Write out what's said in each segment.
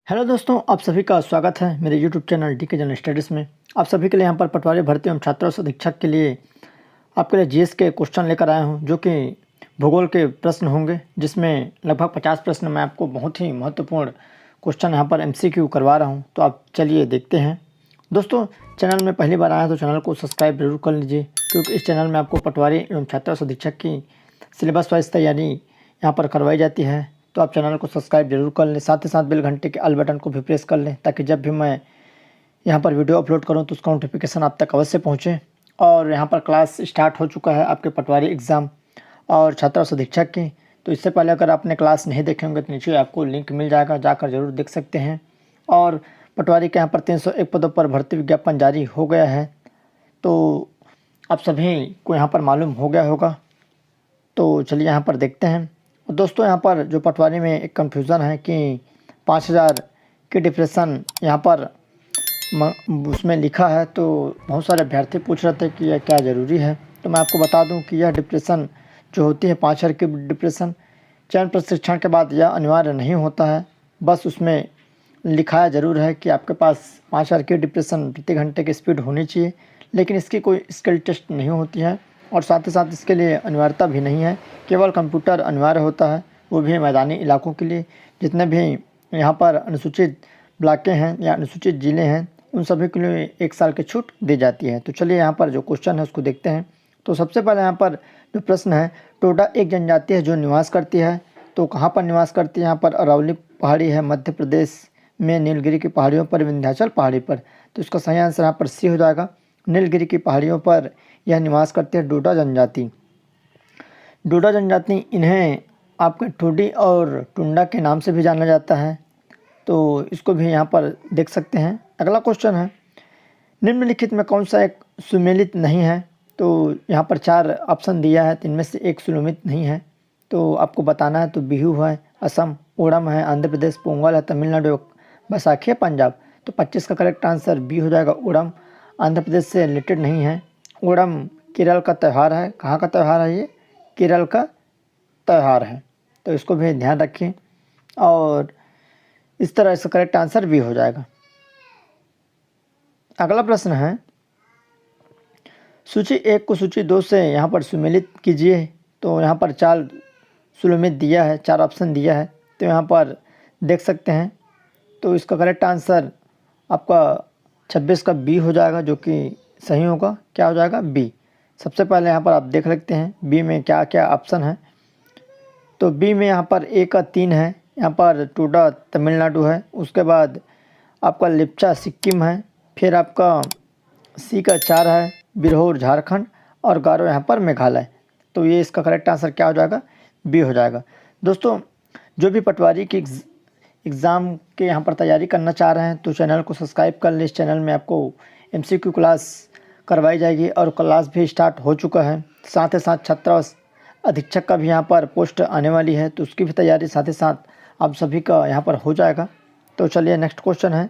Hello दोस्तों, आप सभी का स्वागत है मेरे यूट्यूब चैनल डी के जनरल स्टडीज़ में। आप सभी के लिए यहाँ पर पटवारी भर्ती एवं छात्र अधीक्षक के लिए आपके लिए जीएस के क्वेश्चन लेकर आया हूँ, जो कि भूगोल के प्रश्न होंगे, जिसमें लगभग 50 प्रश्न मैं आपको बहुत ही महत्वपूर्ण क्वेश्चन यहाँ पर एमसीक्यू करवा रहा हूँ। तो आप चलिए देखते हैं। दोस्तों, चैनल में पहली बार आया तो चैनल को सब्सक्राइब जरूर कर लीजिए, क्योंकि इस चैनल में आपको पटवारी एवं छात्र अधीक्षक की सिलेबस वाइज तैयारी यहाँ पर करवाई जाती है। तो आप चैनल को सब्सक्राइब जरूर कर लें, साथ ही साथ बेल घंटे के ऑल बटन को भी प्रेस कर लें, ताकि जब भी मैं यहाँ पर वीडियो अपलोड करूँ तो उसका नोटिफिकेशन आप तक अवश्य पहुँचे। और यहाँ पर क्लास स्टार्ट हो चुका है आपके पटवारी एग्ज़ाम और छात्र अधीक्षक की। तो इससे पहले अगर आपने क्लास नहीं देखे होंगे तो नीचे आपको लिंक मिल जाएगा, जाकर जरूर देख सकते हैं। और पटवारी के यहाँ पर 301 पदों पर भर्ती विज्ञापन जारी हो गया है, तो आप सभी को यहाँ पर मालूम हो गया होगा। तो चलिए यहाँ पर देखते हैं। दोस्तों, यहाँ पर जो पटवारी में एक कन्फ्यूज़न है कि 5000 की डिप्रेशन यहाँ पर उसमें लिखा है, तो बहुत सारे अभ्यर्थी पूछ रहे थे कि यह क्या ज़रूरी है। तो मैं आपको बता दूं कि यह डिप्रेशन जो होती है 5000 की डिप्रेशन, चयन प्रशिक्षण के बाद यह अनिवार्य नहीं होता है। बस उसमें लिखाया ज़रूर है कि आपके पास 5000 की डिप्रेशन प्रति घंटे की स्पीड होनी चाहिए, लेकिन इसकी कोई स्किल टेस्ट नहीं होती है और साथ ही साथ इसके लिए अनिवार्यता भी नहीं है। केवल कंप्यूटर अनिवार्य होता है, वो भी मैदानी इलाकों के लिए। जितने भी यहाँ पर अनुसूचित ब्लॉकें हैं या अनुसूचित ज़िले हैं, उन सभी के लिए 1 साल की छूट दी जाती है। तो चलिए यहाँ पर जो क्वेश्चन है उसको देखते हैं। तो सबसे पहले यहाँ पर जो प्रश्न है, टोडा एक जनजाति है जो निवास करती है। तो कहाँ पर निवास करती है? यहाँ पर अरावली पहाड़ी है मध्य प्रदेश में, नीलगिरी की पहाड़ियों पर, विंध्याचल पहाड़ी पर। तो इसका सही आंसर यहाँ पर सी हो जाएगा। नीलगिरी की पहाड़ियों पर यह निवास करती है डोडा जनजाति। डोडा जनजाति, इन्हें आपके ठोडी और टुंडा के नाम से भी जाना जाता है। तो इसको भी यहाँ पर देख सकते हैं। अगला क्वेश्चन है, निम्नलिखित में कौन सा एक सुमेलित नहीं है? तो यहाँ पर 4 ऑप्शन दिया है, तो इनमें से एक सुमेलित नहीं है, तो आपको बताना है। तो बिहू है असम, ओणम है आंध्र प्रदेश, पोंगल है तमिलनाडु, बैसाखी है पंजाब। तो 25 का करेक्ट आंसर बी हो जाएगा। ओणम आंध्र प्रदेश से रिलेटेड नहीं है। ओणम केरल का त्यौहार है। कहाँ का त्यौहार है ये? केरल का त्यौहार है। तो इसको भी ध्यान रखें और इस तरह इसका करेक्ट आंसर भी हो जाएगा। अगला प्रश्न है, सूची 1 को सूची 2 से यहाँ पर सुमेलित कीजिए। तो यहाँ पर 4 सुमेलित दिया है, 4 ऑप्शन दिया है, तो यहाँ पर देख सकते हैं। तो इसका करेक्ट आंसर आपका 26 का बी हो जाएगा, जो कि सही होगा। क्या हो जाएगा? बी। सबसे पहले यहाँ पर आप देख लेते हैं बी में क्या क्या ऑप्शन है। तो बी में यहाँ पर ए का 3 है, यहाँ पर टोडा तमिलनाडु है, उसके बाद आपका लेप्चा सिक्किम है, फिर आपका सी का 4 है बिरहोर झारखंड, और गारो यहाँ पर मेघालय। तो ये इसका करेक्ट आंसर क्या हो जाएगा? बी हो जाएगा। दोस्तों, जो भी पटवारी की एग्ज़ाम के यहाँ पर तैयारी करना चाह रहे हैं तो चैनल को सब्सक्राइब कर लें। इस चैनल में आपको एमसीक्यू क्लास करवाई जाएगी और क्लास भी स्टार्ट हो चुका है। साथ ही साथ छात्र अधीक्षक का भी यहाँ पर पोस्ट आने वाली है, तो उसकी भी तैयारी साथ ही साथ आप सभी का यहाँ पर हो जाएगा। तो चलिए नेक्स्ट क्वेश्चन है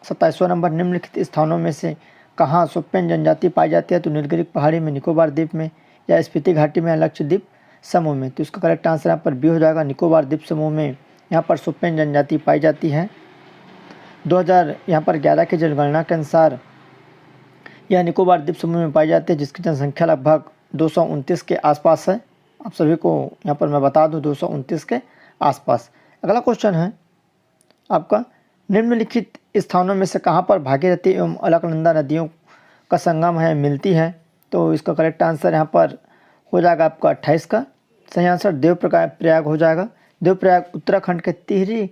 27वां नंबर, निम्नलिखित स्थानों में से कहाँ सुप्पेन जनजाति पाई जाती है? तो नीलगिरी पहाड़ी में, निकोबार द्वीप में, या स्पीति घाटी में, या लक्षद्वीप समूह में। तो इसका करेक्ट आंसर यहाँ पर बी हो जाएगा। निकोबार द्वीप समूह में यहाँ पर सुप्पेन जनजाति पाई जाती है। 2011 की जनगणना के अनुसार यह निकोबार द्वीप समूह में पाई जाती है, जिसकी जनसंख्या लगभग 229 के आसपास है। आप सभी को यहाँ पर मैं बता दूँ 229 के आसपास। अगला क्वेश्चन है आपका, निम्नलिखित स्थानों में से कहाँ पर भागीरथी एवं अलकनंदा नदियों का संगम है, मिलती है? तो इसका करेक्ट आंसर यहाँ पर हो जाएगा आपका 28 का। सही आंसर देवप्रयाग हो जाएगा। देवप्रयाग उत्तराखंड के टिहरी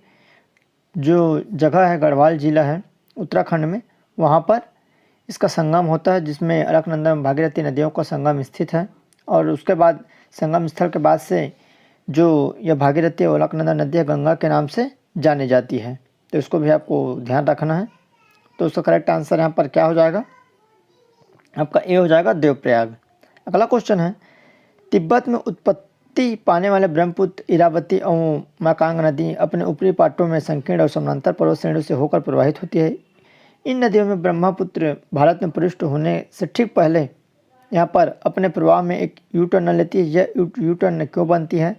जो जगह है, गढ़वाल जिला है उत्तराखंड में, वहाँ पर इसका संगम होता है, जिसमें अलकनंदा एवं भागीरथी नदियों का संगम स्थित है। और उसके बाद संगम स्थल के बाद से जो यह भागीरथी और अलकनंदा नदी गंगा के नाम से जानी जाती है। तो इसको भी आपको ध्यान रखना है। तो उसका करेक्ट आंसर यहाँ पर क्या हो जाएगा? आपका ए हो जाएगा, देवप्रयाग। अगला क्वेश्चन है, तिब्बत में उत्पत्ति पाने वाले ब्रह्मपुत्र, इरावती और मकांग नदी अपने ऊपरी पाटों में संकीर्ण और समानांतर पर्वत श्रेणियों से होकर प्रवाहित होती है। इन नदियों में ब्रह्मपुत्र भारत में प्रविष्ट होने से ठीक पहले यहाँ पर अपने प्रवाह में एक यू टर्न लेती है। यह यू टर्न क्यों बनती है?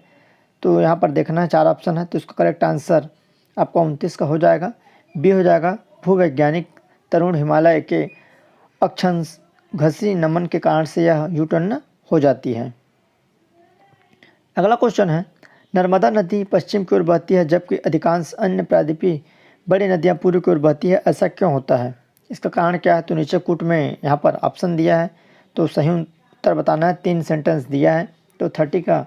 तो यहाँ पर देखना है, 4 ऑप्शन है, तो इसका करेक्ट आंसर आपका 29 का हो जाएगा। बी हो जाएगा भूवैज्ञानिक तरुण हिमालय के अक्षांश घसी नमन के कारण से यह यू टर्न हो जाती है। अगला क्वेश्चन है, नर्मदा नदी पश्चिम की ओर बहती है जबकि अधिकांश अन्य प्रायद्वीपीय बड़ी नदियां पूर्व की ओर बहती है, ऐसा क्यों होता है? इसका कारण क्या है? तो नीचे कूट में यहाँ पर ऑप्शन दिया है, तो सही उत्तर बताना है। 3 सेंटेंस दिया है, तो 30 का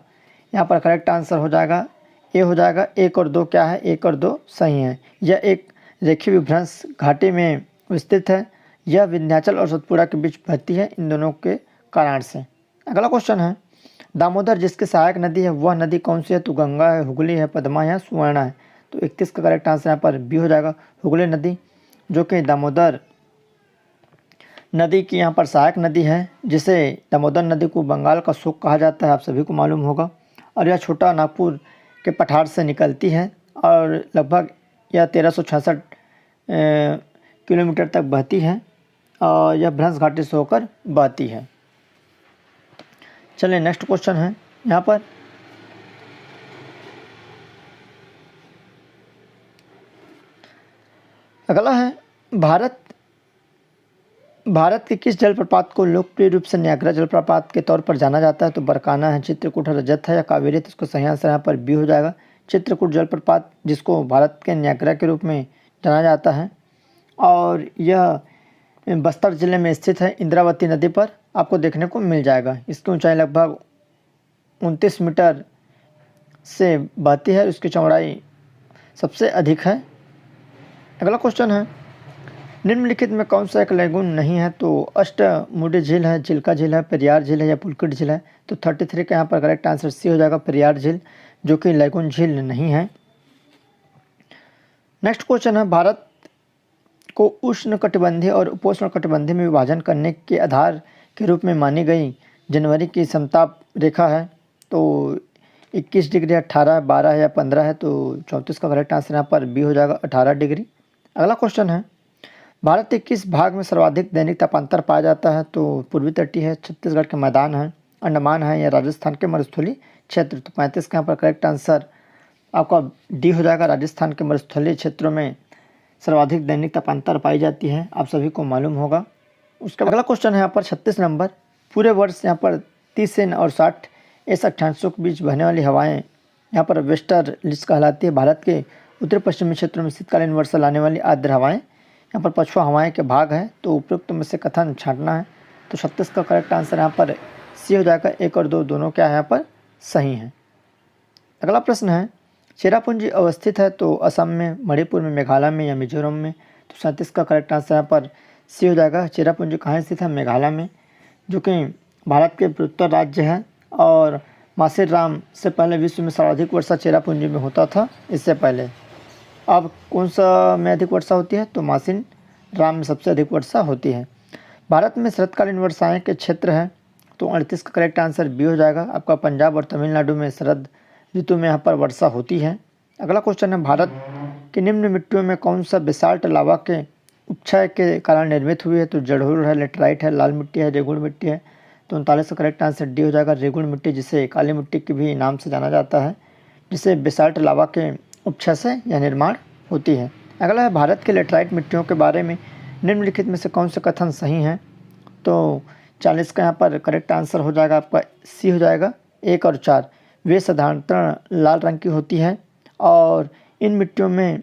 यहाँ पर करेक्ट आंसर हो जाएगा ए हो जाएगा। 1 और 2 क्या है? 1 और 2 सही है। यह एक रेखीय विभ्रंश घाटी में विस्तृत है। यह विंध्याचल और सतपुड़ा के बीच बहती है, इन दोनों के कारण से। अगला क्वेश्चन है, दामोदर जिसकी सहायक नदी है वह नदी कौन सी है? तो गंगा है, हुगली है, पद्मा है, सुवर्णा है। तो 31 का करेक्ट आंसर यहाँ पर बी हो जाएगा, हुगली नदी, जो कि दामोदर नदी की यहाँ पर सहायक नदी है, जिसे दामोदर नदी को बंगाल का शोक कहा जाता है, आप सभी को मालूम होगा। और यह छोटा नागपुर के पठार से निकलती है और लगभग यह 1366 किलोमीटर तक बहती है और यह भ्रंश घाटी से होकर बहती है। चलिए नेक्स्ट क्वेश्चन है यहाँ पर, अगला है, भारत के किस जलप्रपात को लोकप्रिय रूप से न्यागरा जलप्रपात के तौर पर जाना जाता है? तो बरकाना है, चित्रकूट है, रजत है या कावेरी? तो इसको सही आंसर यहाँ पर बी हो जाएगा, चित्रकूट जलप्रपात, जिसको भारत के न्यागरा के रूप में जाना जाता है। और यह बस्तर जिले में स्थित है, इंद्रावती नदी पर आपको देखने को मिल जाएगा। इसकी ऊंचाई लगभग 29 मीटर से बहती है, उसकी चौड़ाई सबसे अधिक है। अगला क्वेश्चन है, निम्नलिखित में कौन सा एक लैगून नहीं है? तो अष्टमुडी झील है, चिल्का झील है, पेरियार झील है या पुलकित झील है? तो 33 का यहाँ पर करेक्ट आंसर सी हो जाएगा, पेरियार झील, जो कि लैगून झील नहीं है। नेक्स्ट क्वेश्चन है, भारत को उष्णकटिबंधीय और उपोष्णकटिबंधीय में विभाजन करने के आधार के रूप में मानी गई जनवरी की समताप रेखा है? तो 21 डिग्री, 18, 12 या 15 है? तो 34 का करेक्ट आंसर यहाँ पर बी हो जाएगा, 18 डिग्री। अगला क्वेश्चन है, भारत के किस भाग में सर्वाधिक दैनिक तापांतर पाया जाता है? तो पूर्वी तटीय है, छत्तीसगढ़ के मैदान है, अंडमान है या राजस्थान के मरुस्थलीय क्षेत्र? तो 35 का यहाँ पर करेक्ट आंसर आपका डी हो जाएगा, राजस्थान के मरुस्थलीय क्षेत्रों में सर्वाधिक दैनिक तापांतर पाई जाती है, आप सभी को मालूम होगा। उसका अगला क्वेश्चन है यहाँ पर 36 नंबर, पूरे वर्ष यहाँ पर 30 से और 60 ऐसे अक्षांशों के बीच बहने वाली हवाएं यहाँ पर वेस्टर्लीज कहलाती है। भारत के उत्तर पश्चिमी क्षेत्रों में शीतकालीन वर्षा लाने वाली आर्द्र हवाएं यहाँ पर पछुआ हवाएं के भाग है, तो उपयुक्त में से कथन छांटना है। तो 36 का करेक्ट आंसर यहाँ पर सी हो जाएगा, 1 और 2 दोनों क्या है यहाँ पर सही हैं। अगला प्रश्न है, चेरापूंजी अवस्थित है? तो असम में, मणिपुर में, मेघालय में या मिजोरम में? तो 37 का करेक्ट आंसर यहाँ पर सी हो जाएगा, चेरापूंजी कहाँ स्थित है? मेघालय में, जो कि भारत के पूर्वोत्तर राज्य है। और मासेराम से पहले विश्व में सर्वाधिक वर्षा चेरापूंजी में होता था, इससे पहले। अब कौन सा में अधिक वर्षा होती है? तो मासिन राम में सबसे अधिक वर्षा होती है। भारत में शरतकालीन वर्षाएं के क्षेत्र हैं? तो 38 का करेक्ट आंसर बी हो जाएगा, आपका पंजाब और तमिलनाडु में शरद ऋतु में यहाँ पर वर्षा होती है। अगला क्वेश्चन है, भारत की निम्न मिट्टियों में कौन सा बेसाल्ट लावा के उपक्षय के कारण निर्मित हुई है? तो जड़ोल है, लेटराइट है, लाल मिट्टी है, रेगुड़ मिट्टी है? तो 39 का करेक्ट आंसर डी हो जाएगा, रेगुड़ मिट्टी, जिसे काली मिट्टी के भी नाम से जाना जाता है, जिसे बेसाल्ट लावा के उपक्षय से यह निर्माण होती है। अगला है, भारत के लेटराइट मिट्टियों के बारे में निम्नलिखित में से कौन से कथन सही हैं? तो 40 का यहाँ पर करेक्ट आंसर हो जाएगा आपका सी हो जाएगा, 1 और 4। वे साधारणतः लाल रंग की होती है और इन मिट्टियों में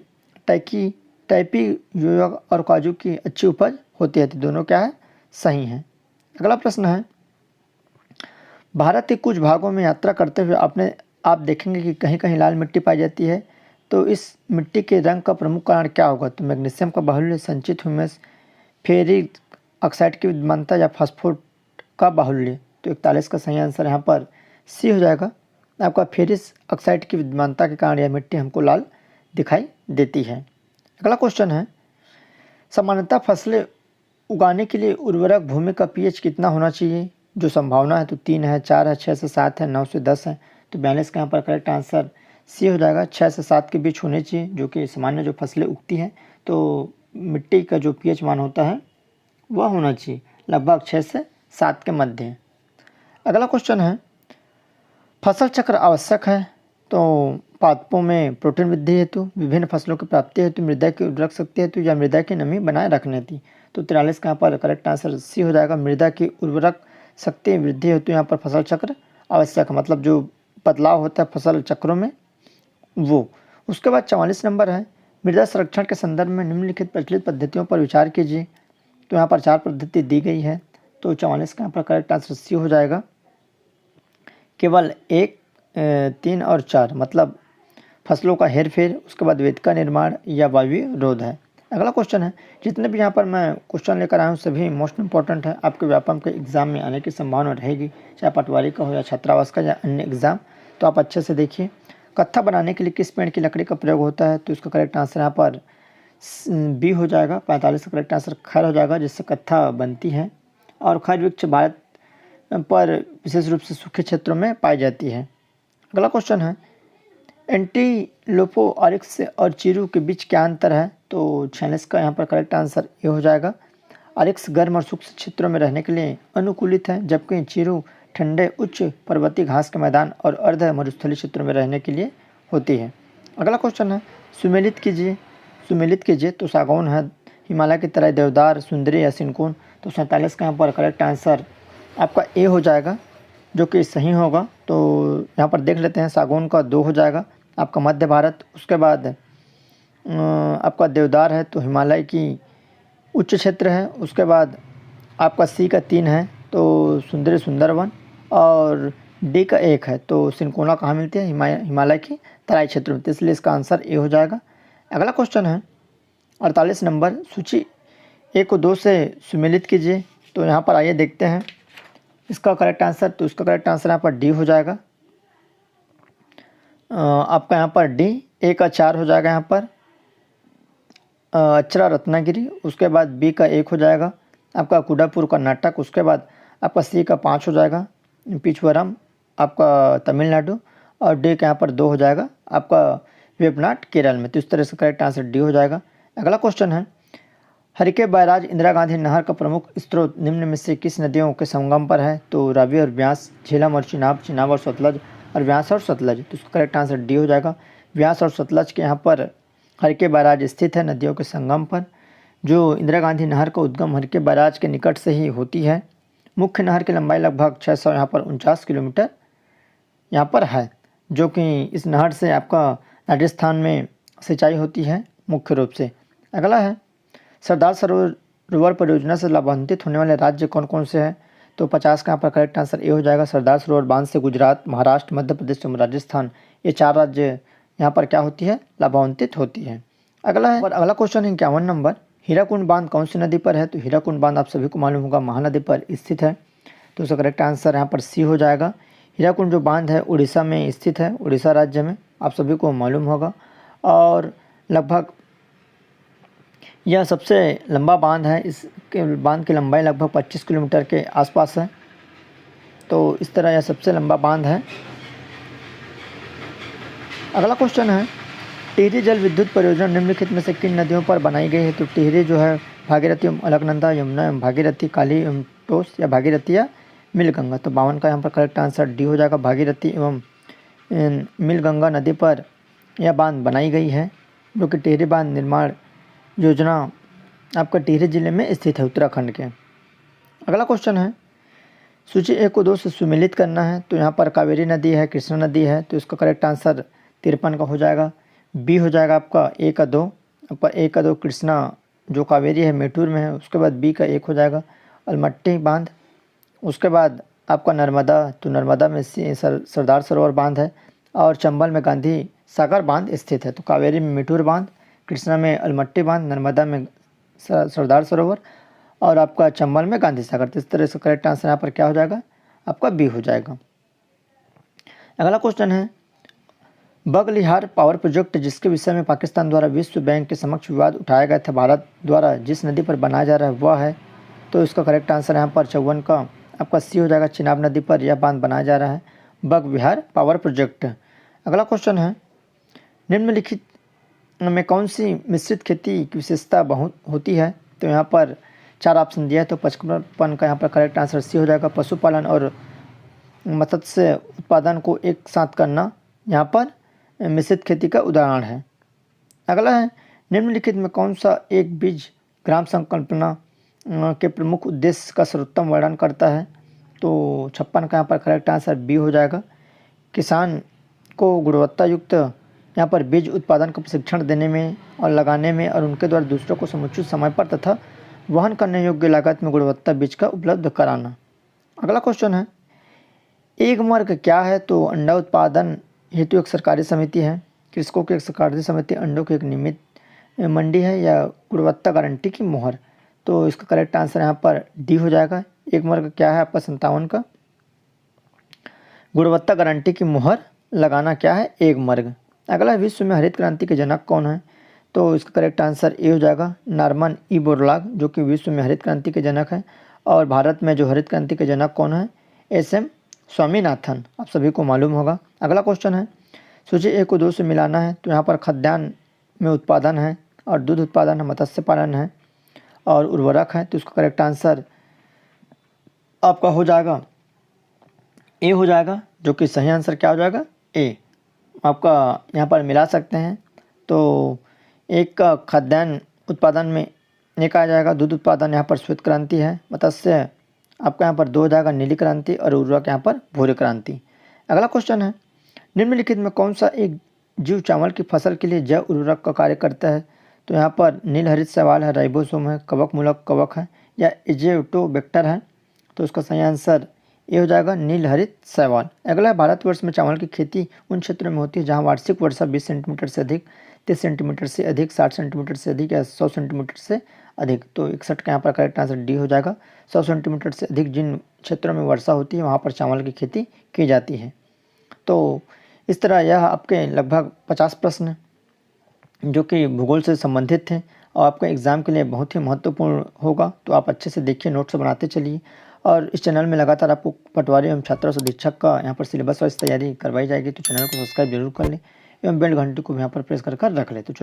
टाइपी योयक और काजू की अच्छी उपज होती है, तो दोनों क्या है सही हैं। अगला प्रश्न है, भारत के कुछ भागों में यात्रा करते हुए आप देखेंगे कि कहीं कहीं लाल मिट्टी पाई जाती है, तो इस मिट्टी के रंग का प्रमुख कारण क्या होगा? तो मैग्नीशियम का बाहुल्य, संचित ह्यूमस, फेरिक ऑक्साइड की विद्यमानता या फास्फोट का बाहुल्य? तो 41 का सही आंसर यहाँ पर सी हो जाएगा, आपका फेरिस ऑक्साइड की विद्यमानता के कारण यह मिट्टी हमको लाल दिखाई देती है। अगला क्वेश्चन है, सामान्यतः फसलें उगाने के लिए उर्वरक भूमि का पीएच कितना होना चाहिए? जो संभावना है तो 3 है, 4 है, 6 से 7 है, 9 से 10 है? तो 42 का यहाँ पर करेक्ट आंसर सी हो जाएगा, 6 से 7 के बीच होने चाहिए, जो कि सामान्य जो फसलें उगती हैं तो मिट्टी का जो पीएच मान होता है वह होना चाहिए लगभग 6 से 7 के मध्य। अगला क्वेश्चन है, फसल चक्र आवश्यक है? तो पादपों में प्रोटीन वृद्धि हेतु, विभिन्न फसलों की प्राप्ति हेतु, मृदा की उर्वरक शक्ति हेतु या मृदा की नमी बनाए रखने थी। तो 43 का यहाँ पर करेक्ट आंसर सी हो जाएगा। मृदा की उर्वरक शक्ति वृद्धि हेतु यहाँ पर फसल चक्र आवश्यक है, मतलब जो बदलाव होता है फसल चक्रों में वो। उसके बाद 44 नंबर है, मृदा संरक्षण के संदर्भ में निम्नलिखित प्रचलित पद्धतियों पर विचार कीजिए। तो यहाँ पर 4 पद्धति दी गई है, तो 44 का यहाँ पर करेक्ट आंसर सी हो जाएगा। केवल 1, 3 और 4, मतलब फसलों का हेरफेर, उसके बाद वेद का निर्माण या वायु रोध है। अगला क्वेश्चन है, जितने भी यहाँ पर मैं क्वेश्चन लेकर आया हूँ सभी मोस्ट इंपॉर्टेंट है, आपके व्यापम के एग्जाम में आने की संभावना रहेगी, चाहे पटवारी का हो या छात्रावास का या अन्य एग्जाम। तो आप अच्छे से देखिए। कत्था बनाने के लिए किस पेड़ की लकड़ी का प्रयोग होता है? तो इसका करेक्ट आंसर यहाँ पर बी हो जाएगा। 45 का करेक्ट आंसर खैर हो जाएगा, जिससे कत्था बनती है। और खैर वृक्ष भारत पर विशेष रूप से सूखे क्षेत्रों में पाई जाती है। अगला क्वेश्चन है, एंटीलोपो ऑरिक्स और चीरू के बीच क्या अंतर है? तो 46 का यहाँ पर करेक्ट आंसर ये हो जाएगा। ऑरिक्स गर्म और शुष्क क्षेत्रों में रहने के लिए अनुकूलित है, जबकि चीरू ठंडे उच्च पर्वतीय घास के मैदान और अर्ध मरुस्थलीय क्षेत्रों में रहने के लिए होती है। अगला क्वेश्चन है, सुमेलित कीजिए। तो सागौन है, हिमालय की तरह देवदार, सुंदरी या सिनकोन। तो 47 का यहाँ पर करेक्ट आंसर आपका ए हो जाएगा, जो कि सही होगा। तो यहाँ पर देख लेते हैं, सागौन का 2 हो जाएगा आपका मध्य भारत। उसके बाद आपका देवदार है, तो हिमालय की उच्च क्षेत्र है। उसके बाद आपका सी का 3 है, तो सुंदरी सुंदरवन। और डी का 1 है, तो सिनकोना कहाँ मिलती है? हिमालय की तराई क्षेत्र में, तो इसलिए इसका आंसर ए हो जाएगा। अगला क्वेश्चन है 48 नंबर, सूची 1 को 2 से सुमेलित कीजिए। तो यहाँ पर आइए देखते हैं इसका करेक्ट आंसर। तो इसका करेक्ट आंसर यहाँ पर डी हो जाएगा। आपका यहाँ पर डी। ए का 4 हो जाएगा यहाँ पर अचरा रत्नागिरी। उसके बाद बी का 1 हो जाएगा आपका कुडापुर कर्नाटक। उसके बाद आपका सी का 5 हो जाएगा पिछवरम आपका तमिलनाडु। और डी का यहाँ पर 2 हो जाएगा आपका वेबनाड केरल में। तो इस तरह से करेक्ट आंसर डी हो जाएगा। अगला क्वेश्चन है, हरिके बैराज इंदिरा गांधी नहर का प्रमुख स्रोत निम्न में से किस नदियों के संगम पर है? तो रावी और ब्यास, झेलम और चिनाब और सतलज, और व्यास और सतलज। तो इसका करेक्ट आंसर डी हो जाएगा। व्यास और सतलज के यहाँ पर हरिके बैराज स्थित है नदियों के संगम पर। जो इंदिरा गांधी नहर का उद्गम हरिके बैराज के निकट से ही होती है। मुख्य नहर की लंबाई लगभग 600 यहाँ पर 49 किलोमीटर यहाँ पर है, जो कि इस नहर से आपका राजस्थान में सिंचाई होती है मुख्य रूप से। अगला है, सरदार सरोवर परियोजना से लाभान्वित होने वाले राज्य कौन कौन से हैं? तो 50 का यहाँ पर करेक्ट आंसर ए हो जाएगा। सरदार सरोवर बांध से गुजरात, महाराष्ट्र, मध्य प्रदेश एवं राजस्थान, ये 4 राज्य यहाँ पर क्या होती है? लाभान्वित होती है। अगला क्वेश्चन है 51 नंबर, हीराकुंड बांध कौन सी नदी पर है? तो हीराकुंड बांध आप सभी को मालूम होगा महानदी पर स्थित है। तो उसका करेक्ट आंसर यहाँ पर सी हो जाएगा। हीराकुंड जो बांध है उड़ीसा में स्थित है, उड़ीसा राज्य में, आप सभी को मालूम होगा। और लगभग यह सबसे लंबा बांध है। इस बांध की लंबाई लगभग 25 किलोमीटर के आसपास है। तो इस तरह यह सबसे लंबा बांध है। अगला क्वेश्चन है, टिहरी जल विद्युत परियोजना निम्नलिखित में से किन नदियों पर बनाई गई है? तो टिहरी जो है भागीरथी एवं अलकनंदा, यमुना एवं भागीरथी, काली एवं टोस, या भागीरथी या मिलगंगा। तो 52 का यहाँ पर करेक्ट आंसर डी हो जाएगा। भागीरथी एवं मिलगंगा नदी पर यह बांध बनाई गई है, जो कि टिहरी बांध निर्माण योजना आपका टिहरी जिले में स्थित है, उत्तराखंड के। अगला क्वेश्चन है, सूची 1 को 2 से सुमेलित करना है। तो यहाँ पर कावेरी नदी है, कृष्णा नदी है। तो इसका करेक्ट आंसर 53 का हो जाएगा। बी हो जाएगा आपका ए का 2। आपका ए का 2 कृष्णा जो कावेरी है मेटूर में है। उसके बाद बी का 1 हो जाएगा अलमट्टी बांध। उसके बाद आपका नर्मदा, तो नर्मदा में सरदार सरोवर बांध है। और चंबल में गांधी सागर बांध स्थित है। तो कावेरी में मेटूर बांध, कृष्णा में अलमट्टी बांध, नर्मदा में सरदार सरोवर, और आपका चंबल में गांधी सागर। तो इस तरह से करेक्ट आंसर यहाँ पर क्या हो जाएगा? आपका बी हो जाएगा। अगला क्वेश्चन है, बगलिहार पावर प्रोजेक्ट जिसके विषय में पाकिस्तान द्वारा विश्व बैंक के समक्ष विवाद उठाया गया था, भारत द्वारा जिस नदी पर बनाया जा रहा है वह है? तो इसका करेक्ट आंसर यहाँ पर 54 का आपका सी हो जाएगा। चिनाब नदी पर यह बांध बनाया जा रहा है, बगविहार पावर प्रोजेक्ट। अगला क्वेश्चन है, निम्नलिखित में कौन सी मिश्रित खेती की विशेषता बहुत होती है? तो यहाँ पर 4 ऑप्शन दिया है। तो 55 का यहाँ पर करेक्ट आंसर सी हो जाएगा। पशुपालन और मत्स्य उत्पादन को एक साथ करना यहाँ पर मिश्रित खेती का उदाहरण है। अगला है, निम्नलिखित में कौन सा एक बीज ग्राम संकल्पना के प्रमुख उद्देश्य का सर्वोत्तम वर्णन करता है? तो 56 का यहाँ पर करेक्ट आंसर बी हो जाएगा। किसान को गुणवत्ता युक्त यहाँ पर बीज उत्पादन का प्रशिक्षण देने में और लगाने में और उनके द्वारा दूसरों को समुचित समय पर तथा वहन करने योग्य लागत में गुणवत्ता बीज का उपलब्ध कराना। अगला क्वेश्चन है, एगमार्क क्या है? तो अंडा उत्पादन हेतु एक सरकारी समिति है, कृषकों की एक सरकारी समिति, अंडों की एक नियमित मंडी है, या गुणवत्ता गारंटी की मुहर? तो इसका करेक्ट आंसर यहाँ पर डी हो जाएगा। एगमार्क क्या है आपका 57 का? गुणवत्ता गारंटी की मुहर लगाना क्या है? एगमार्क। अगला, विश्व में हरित क्रांति के जनक कौन है? तो इसका करेक्ट आंसर ए हो जाएगा, नॉर्मन ई बोरलॉग, जो कि विश्व में हरित क्रांति के जनक है। और भारत में जो हरित क्रांति के जनक कौन है? एस.एम. स्वामीनाथन, आप सभी को मालूम होगा। अगला क्वेश्चन है, सूची ए को 2 से मिलाना है। तो यहाँ पर खाद्यान्न में उत्पादन है और दूध उत्पादन है, मत्स्य पालन है और उर्वरक है। तो इसका करेक्ट आंसर आपका हो जाएगा ए हो जाएगा, जो कि सही आंसर क्या हो जाएगा? ए। आपका यहाँ पर मिला सकते हैं। तो एक का खाद्यान्न उत्पादन में एक आ जाएगा, दूध उत्पादन यहाँ पर श्वेत क्रांति है, मत्स्य आपका यहाँ पर 2 हो जाएगा, नीली क्रांति, और उर्वरक यहाँ पर भूरी क्रांति। अगला क्वेश्चन है, निम्नलिखित में कौन सा एक जीव चावल की फसल के लिए जैव उर्वरक का कार्य करता है? तो यहाँ पर नीलहरित शैवाल है, राइबोसोम है, कवक मूलक कवक है, या एजेटोबैक्टर है? तो उसका सही आंसर ये हो जाएगा, नीलहरित शैवाल। अगला, भारतवर्ष में चावल की खेती उन क्षेत्रों में होती है जहाँ वार्षिक वर्षा 20 सेंटीमीटर से अधिक, 30 सेंटीमीटर से अधिक, 60 सेंटीमीटर से अधिक या 100 सेंटीमीटर से अधिक। तो 61 का यहाँ पर करेक्ट आंसर डी हो जाएगा। 100 सेंटीमीटर से अधिक जिन क्षेत्रों में वर्षा होती है वहाँ पर चावल की खेती की जाती है। तो इस तरह यह आपके लगभग 50 प्रश्न जो कि भूगोल से संबंधित थे और आपके एग्ज़ाम के लिए बहुत ही महत्वपूर्ण होगा। तो आप अच्छे से देखिए, नोट्स बनाते चलिए, और इस चैनल में लगातार आपको पटवारी एवं छात्र अधीक्षक का यहाँ पर सिलेबस वाइज तैयारी करवाई जाएगी। तो चैनल को सब्सक्राइब जरूर कर लें एवं बेल घंटी को भी यहाँ पर प्रेस कर रख लें। तो चलिए